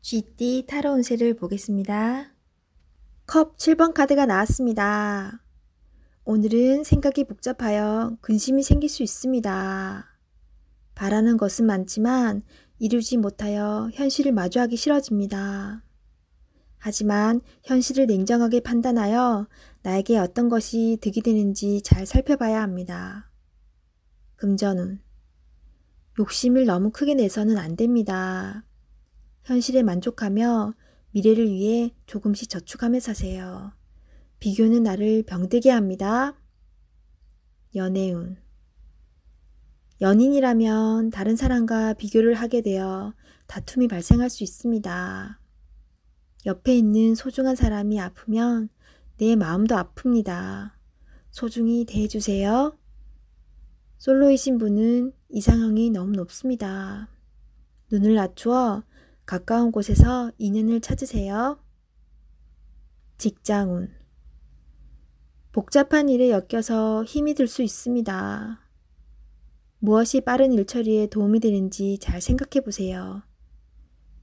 쥐띠 타로 운세를 보겠습니다. 컵 7번 카드가 나왔습니다. 오늘은 생각이 복잡하여 근심이 생길 수 있습니다. 바라는 것은 많지만 이루지 못하여 현실을 마주하기 싫어집니다. 하지만 현실을 냉정하게 판단하여 나에게 어떤 것이 득이 되는지 잘 살펴봐야 합니다. 금전운. 욕심을 너무 크게 내서는 안 됩니다. 현실에 만족하며 미래를 위해 조금씩 저축하며 사세요. 비교는 나를 병들게 합니다. 연애운. 연인이라면 다른 사람과 비교를 하게 되어 다툼이 발생할 수 있습니다. 옆에 있는 소중한 사람이 아프면 내 마음도 아픕니다. 소중히 대해주세요. 솔로이신 분은 이 상황이 너무 높습니다. 눈을 낮추어 가까운 곳에서 인연을 찾으세요. 직장운. 복잡한 일에 엮여서 힘이 들 수 있습니다. 무엇이 빠른 일 처리에 도움이 되는지 잘 생각해 보세요.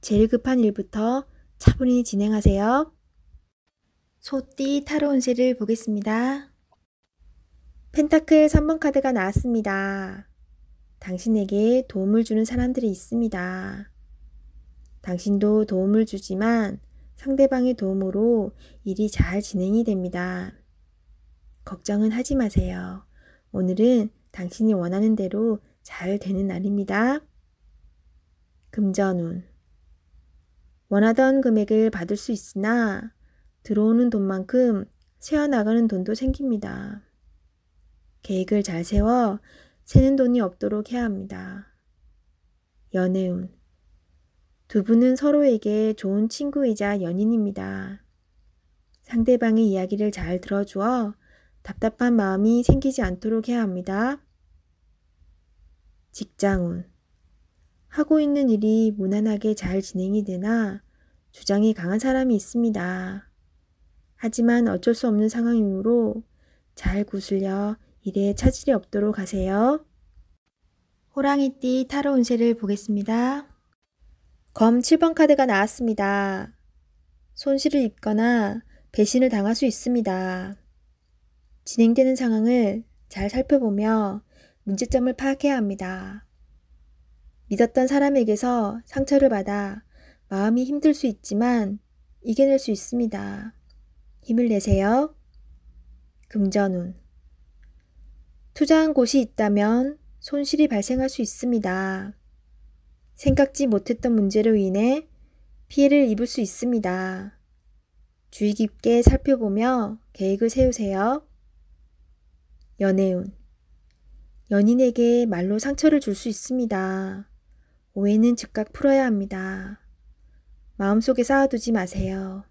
제일 급한 일부터 차분히 진행하세요. 소띠 타로 운세를 보겠습니다. 펜타클 3번 카드가 나왔습니다. 당신에게 도움을 주는 사람들이 있습니다. 당신도 도움을 주지만 상대방의 도움으로 일이 잘 진행이 됩니다. 걱정은 하지 마세요. 오늘은 당신이 원하는 대로 잘 되는 날입니다. 금전운. 원하던 금액을 받을 수 있으나 들어오는 돈만큼 새어나가는 돈도 생깁니다. 계획을 잘 세워 새는 돈이 없도록 해야 합니다. 연애운. 두 분은 서로에게 좋은 친구이자 연인입니다. 상대방의 이야기를 잘 들어주어 답답한 마음이 생기지 않도록 해야 합니다. 직장운. 하고 있는 일이 무난하게 잘 진행이 되나 주장이 강한 사람이 있습니다. 하지만 어쩔 수 없는 상황이므로 잘 구슬려 일에 차질이 없도록 하세요. 호랑이띠 타로 운세를 보겠습니다. 검 7번 카드가 나왔습니다. 손실을 입거나 배신을 당할 수 있습니다. 진행되는 상황을 잘 살펴보며 문제점을 파악해야 합니다. 믿었던 사람에게서 상처를 받아 마음이 힘들 수 있지만 이겨낼 수 있습니다. 힘을 내세요. 금전운. 투자한 곳이 있다면 손실이 발생할 수 있습니다. 생각지 못했던 문제로 인해 피해를 입을 수 있습니다. 주의 깊게 살펴보며 계획을 세우세요. 연애운. 연인에게 말로 상처를 줄 수 있습니다. 오해는 즉각 풀어야 합니다. 마음속에 쌓아두지 마세요.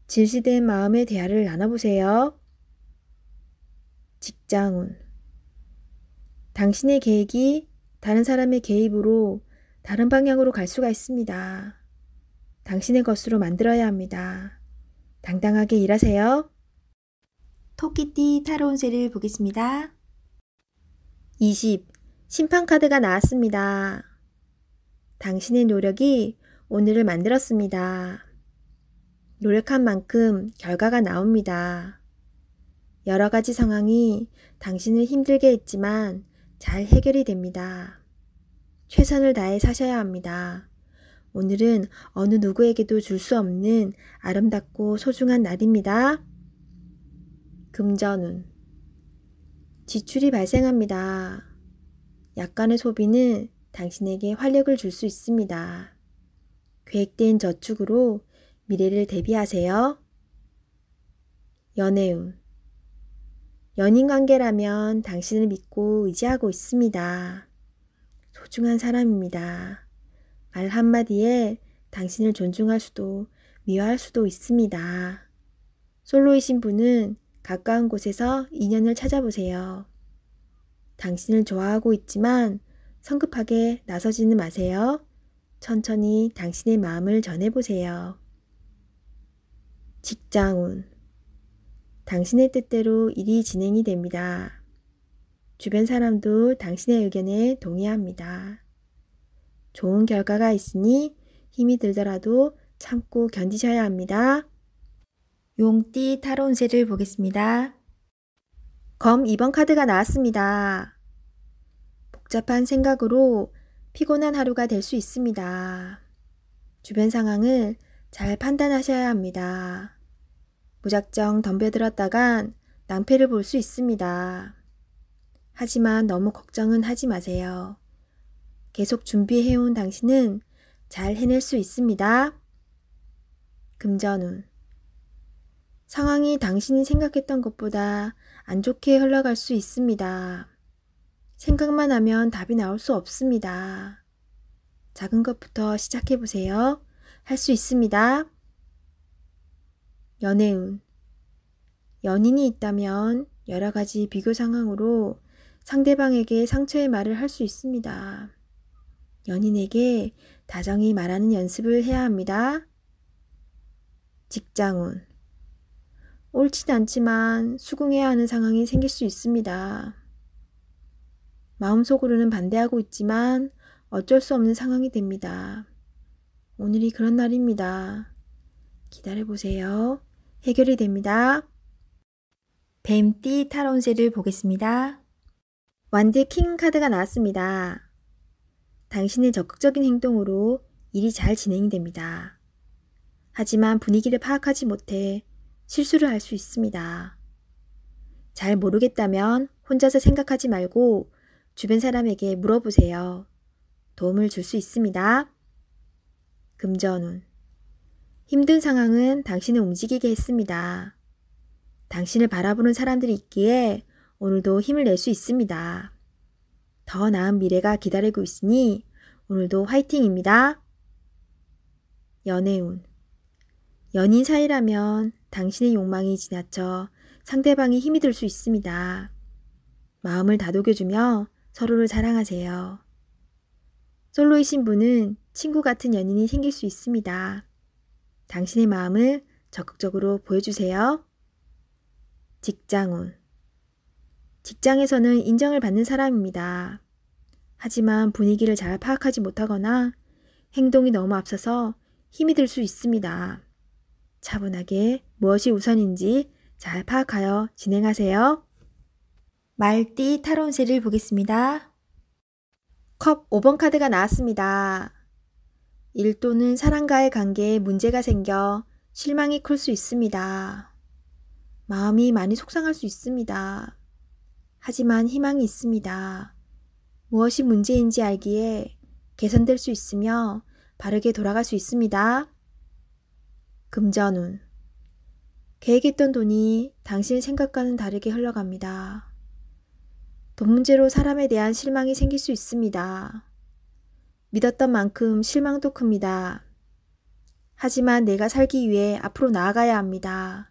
진실된 마음의 대화를 나눠보세요. 직장운. 당신의 계획이 다른 사람의 개입으로 다른 방향으로 갈 수가 있습니다. 당신의 것으로 만들어야 합니다. 당당하게 일하세요. 토끼띠 타로 운세를 보겠습니다. 20. 심판 카드가 나왔습니다. 당신의 노력이 오늘을 만들었습니다. 노력한 만큼 결과가 나옵니다. 여러 가지 상황이 당신을 힘들게 했지만 잘 해결이 됩니다. 최선을 다해 사셔야 합니다. 오늘은 어느 누구에게도 줄 수 없는 아름답고 소중한 날입니다. 금전운. 지출이 발생합니다. 약간의 소비는 당신에게 활력을 줄 수 있습니다. 계획된 저축으로 미래를 대비하세요. 연애운. 연인관계라면 당신을 믿고 의지하고 있습니다. 소중한 사람입니다. 말 한마디에 당신을 존중할 수도 미워할 수도 있습니다. 솔로이신 분은 가까운 곳에서 인연을 찾아보세요. 당신을 좋아하고 있지만 성급하게 나서지는 마세요. 천천히 당신의 마음을 전해보세요. 직장운. 당신의 뜻대로 일이 진행이 됩니다. 주변 사람도 당신의 의견에 동의합니다. 좋은 결과가 있으니 힘이 들더라도 참고 견디셔야 합니다. 용띠 타로 운세를 보겠습니다. 검 2번 카드가 나왔습니다. 복잡한 생각으로 피곤한 하루가 될 수 있습니다. 주변 상황을 잘 판단하셔야 합니다. 무작정 덤벼들었다간 낭패를 볼 수 있습니다. 하지만 너무 걱정은 하지 마세요. 계속 준비해온 당신은 잘 해낼 수 있습니다. 금전운. 상황이 당신이 생각했던 것보다 안 좋게 흘러갈 수 있습니다. 생각만 하면 답이 나올 수 없습니다. 작은 것부터 시작해보세요. 할 수 있습니다. 연애운. 연인이 있다면 여러 가지 비교 상황으로 상대방에게 상처의 말을 할 수 있습니다. 연인에게 다정히 말하는 연습을 해야 합니다. 직장운. 옳진 않지만 수긍해야 하는 상황이 생길 수 있습니다. 마음속으로는 반대하고 있지만 어쩔 수 없는 상황이 됩니다. 오늘이 그런 날입니다. 기다려보세요. 해결이 됩니다. 뱀띠 타로 운세를 보겠습니다. 완드 킹 카드가 나왔습니다. 당신의 적극적인 행동으로 일이 잘 진행이 됩니다. 하지만 분위기를 파악하지 못해 실수를 할 수 있습니다. 잘 모르겠다면 혼자서 생각하지 말고 주변 사람에게 물어보세요. 도움을 줄 수 있습니다. 금전운. 힘든 상황은 당신을 움직이게 했습니다. 당신을 바라보는 사람들이 있기에 오늘도 힘을 낼 수 있습니다. 더 나은 미래가 기다리고 있으니 오늘도 화이팅입니다. 연애운. 연인 사이라면 당신의 욕망이 지나쳐 상대방이 힘이 들 수 있습니다. 마음을 다독여주며 서로를 사랑하세요. 솔로이신 분은 친구 같은 연인이 생길 수 있습니다. 당신의 마음을 적극적으로 보여주세요. 직장운. 직장에서는 인정을 받는 사람입니다. 하지만 분위기를 잘 파악하지 못하거나 행동이 너무 앞서서 힘이 들 수 있습니다. 차분하게 무엇이 우선인지 잘 파악하여 진행하세요. 말띠 타로 운세를 보겠습니다. 컵 5번 카드가 나왔습니다. 일 또는 사람과의 관계에 문제가 생겨 실망이 클 수 있습니다. 마음이 많이 속상할 수 있습니다. 하지만 희망이 있습니다. 무엇이 문제인지 알기에 개선될 수 있으며 바르게 돌아갈 수 있습니다. 금전운. 계획했던 돈이 당신의 생각과는 다르게 흘러갑니다. 돈 문제로 사람에 대한 실망이 생길 수 있습니다. 믿었던 만큼 실망도 큽니다. 하지만 내가 살기 위해 앞으로 나아가야 합니다.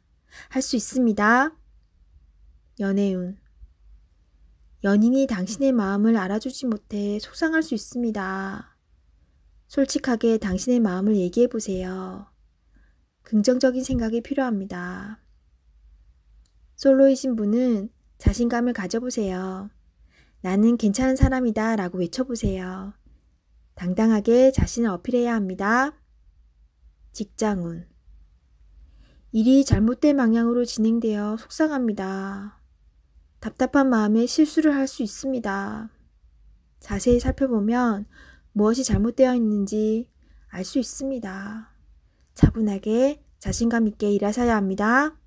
할 수 있습니다. 연애운. 연인이 당신의 마음을 알아주지 못해 속상할 수 있습니다. 솔직하게 당신의 마음을 얘기해 보세요. 긍정적인 생각이 필요합니다. 솔로이신 분은 자신감을 가져보세요. 나는 괜찮은 사람이다 라고 외쳐보세요. 당당하게 자신을 어필해야 합니다. 직장운. 일이 잘못된 방향으로 진행되어 속상합니다. 답답한 마음에 실수를 할 수 있습니다. 자세히 살펴보면 무엇이 잘못되어 있는지 알 수 있습니다. 차분하게 자신감 있게 일하셔야 합니다.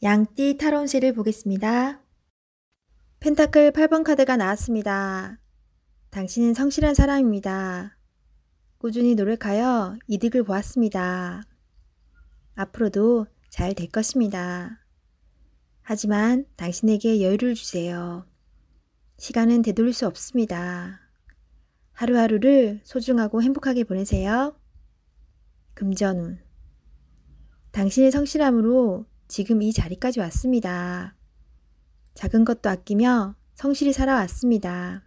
양띠 타로 운세를 보겠습니다. 펜타클 8번 카드가 나왔습니다. 당신은 성실한 사람입니다. 꾸준히 노력하여 이득을 보았습니다. 앞으로도 잘 될 것입니다. 하지만 당신에게 여유를 주세요. 시간은 되돌릴 수 없습니다. 하루하루를 소중하고 행복하게 보내세요. 금전운. 당신의 성실함으로 지금 이 자리까지 왔습니다. 작은 것도 아끼며 성실히 살아왔습니다.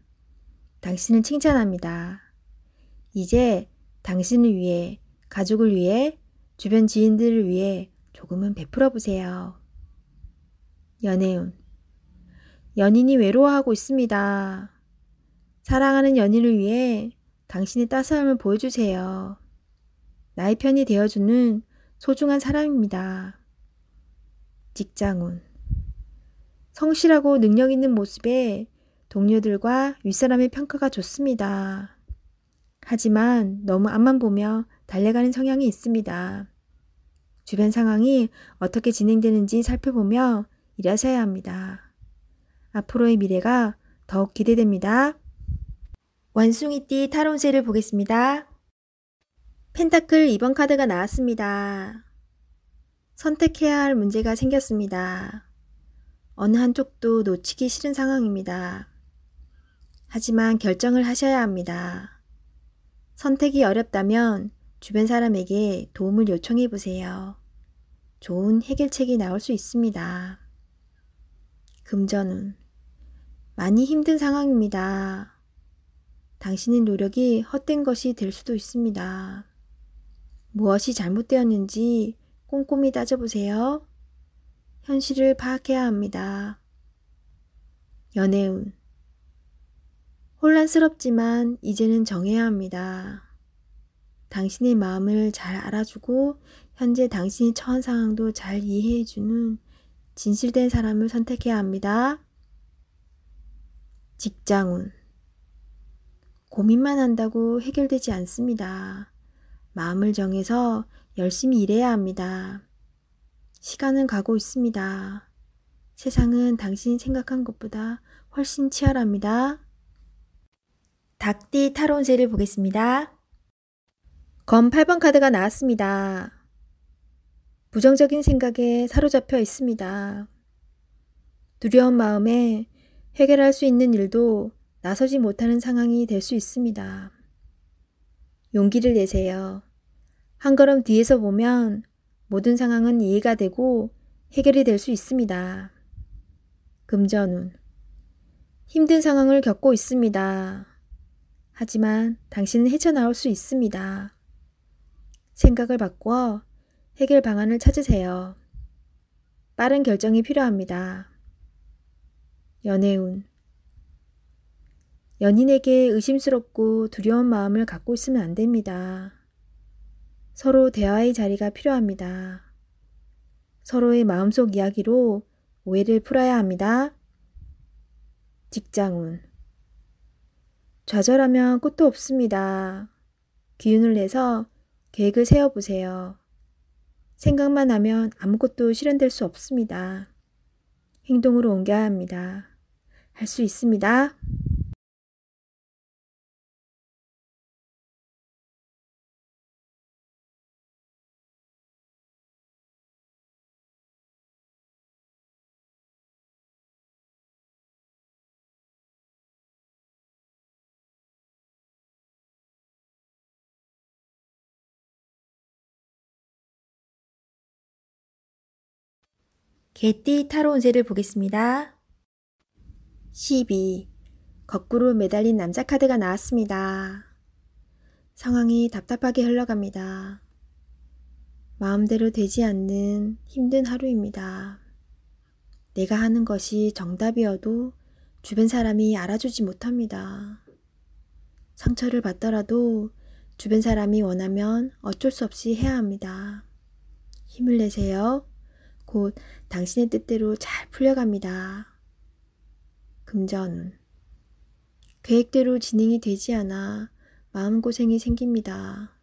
당신을 칭찬합니다. 이제 당신을 위해, 가족을 위해, 주변 지인들을 위해 조금은 베풀어 보세요. 연애운. 연인이 외로워하고 있습니다. 사랑하는 연인을 위해 당신의 따스함을 보여주세요. 나의 편이 되어주는 소중한 사람입니다. 직장운. 성실하고 능력 있는 모습에 동료들과 윗사람의 평가가 좋습니다. 하지만 너무 앞만 보며 달려가는 성향이 있습니다. 주변 상황이 어떻게 진행되는지 살펴보며 일하셔야 합니다. 앞으로의 미래가 더욱 기대됩니다. 원숭이띠 타로운세를 보겠습니다. 펜타클 2번 카드가 나왔습니다. 선택해야 할 문제가 생겼습니다. 어느 한쪽도 놓치기 싫은 상황입니다. 하지만 결정을 하셔야 합니다. 선택이 어렵다면 주변 사람에게 도움을 요청해 보세요. 좋은 해결책이 나올 수 있습니다. 금전운. 많이 힘든 상황입니다. 당신의 노력이 헛된 것이 될 수도 있습니다. 무엇이 잘못되었는지 꼼꼼히 따져보세요. 현실을 파악해야 합니다. 연애운. 혼란스럽지만 이제는 정해야 합니다. 당신의 마음을 잘 알아주고 현재 당신이 처한 상황도 잘 이해해주는 진실된 사람을 선택해야 합니다. 직장운. 고민만 한다고 해결되지 않습니다. 마음을 정해서 열심히 일해야 합니다. 시간은 가고 있습니다. 세상은 당신이 생각한 것보다 훨씬 치열합니다. 닭띠 타로운세를 보겠습니다. 검 8번 카드가 나왔습니다. 부정적인 생각에 사로잡혀 있습니다. 두려운 마음에 해결할 수 있는 일도 나서지 못하는 상황이 될 수 있습니다. 용기를 내세요. 한 걸음 뒤에서 보면 모든 상황은 이해가 되고 해결이 될 수 있습니다. 금전운. 힘든 상황을 겪고 있습니다. 하지만 당신은 헤쳐나올 수 있습니다. 생각을 바꾸어 해결 방안을 찾으세요. 빠른 결정이 필요합니다. 연애운. 연인에게 의심스럽고 두려운 마음을 갖고 있으면 안 됩니다. 서로 대화의 자리가 필요합니다. 서로의 마음속 이야기로 오해를 풀어야 합니다. 직장운. 좌절하면 끝도 없습니다. 기운을 내서 계획을 세워보세요. 생각만 하면 아무것도 실현될 수 없습니다. 행동으로 옮겨야 합니다. 할 수 있습니다. 개띠 타로운세를 보겠습니다. 12. 거꾸로 매달린 남자 카드가 나왔습니다. 상황이 답답하게 흘러갑니다. 마음대로 되지 않는 힘든 하루입니다. 내가 하는 것이 정답이어도 주변 사람이 알아주지 못합니다. 상처를 받더라도 주변 사람이 원하면 어쩔 수 없이 해야 합니다. 힘을 내세요. 곧 당신의 뜻대로 잘 풀려갑니다. 금전운. 계획대로 진행이 되지 않아 마음고생이 생깁니다.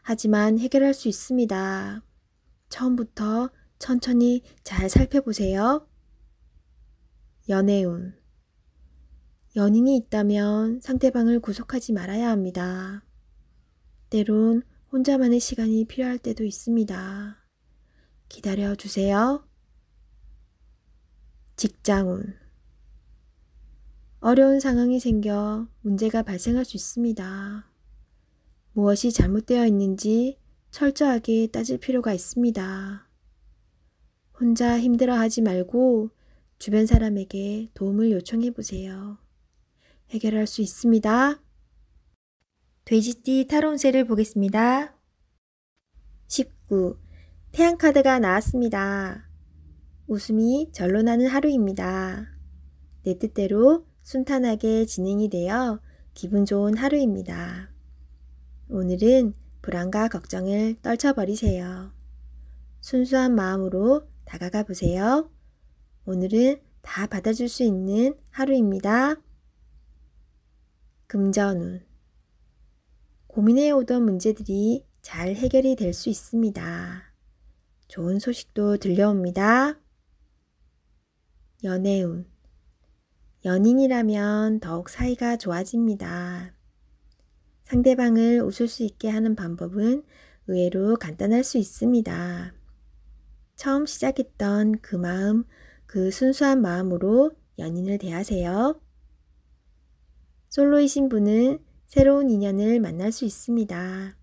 하지만 해결할 수 있습니다. 처음부터 천천히 잘 살펴보세요. 연애운. 연인이 있다면 상대방을 구속하지 말아야 합니다. 때론 혼자만의 시간이 필요할 때도 있습니다. 기다려 주세요. 직장운. 어려운 상황이 생겨 문제가 발생할 수 있습니다. 무엇이 잘못되어 있는지 철저하게 따질 필요가 있습니다. 혼자 힘들어하지 말고 주변 사람에게 도움을 요청해 보세요. 해결할 수 있습니다. 돼지띠 타로운세를 보겠습니다. 19. 태양카드가 나왔습니다. 웃음이 절로 나는 하루입니다. 내 뜻대로 순탄하게 진행이 되어 기분 좋은 하루입니다. 오늘은 불안과 걱정을 떨쳐버리세요. 순수한 마음으로 다가가 보세요. 오늘은 다 받아줄 수 있는 하루입니다. 금전운. 고민해오던 문제들이 잘 해결이 될 수 있습니다. 좋은 소식도 들려옵니다. 연애운. 연인이라면 더욱 사이가 좋아집니다. 상대방을 웃을 수 있게 하는 방법은 의외로 간단할 수 있습니다. 처음 시작했던 그 마음, 그 순수한 마음으로 연인을 대하세요. 솔로이신 분은 새로운 인연을 만날 수 있습니다.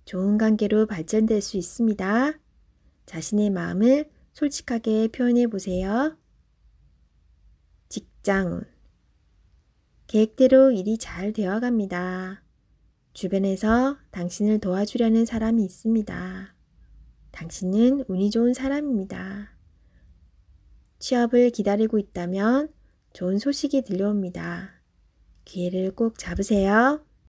좋은 관계로 발전될 수 있습니다. 자신의 마음을 솔직하게 표현해 보세요. 직장운. 계획대로 일이 잘 되어갑니다. 주변에서 당신을 도와주려는 사람이 있습니다. 당신은 운이 좋은 사람입니다. 취업을 기다리고 있다면 좋은 소식이 들려옵니다. 기회를 꼭 잡으세요.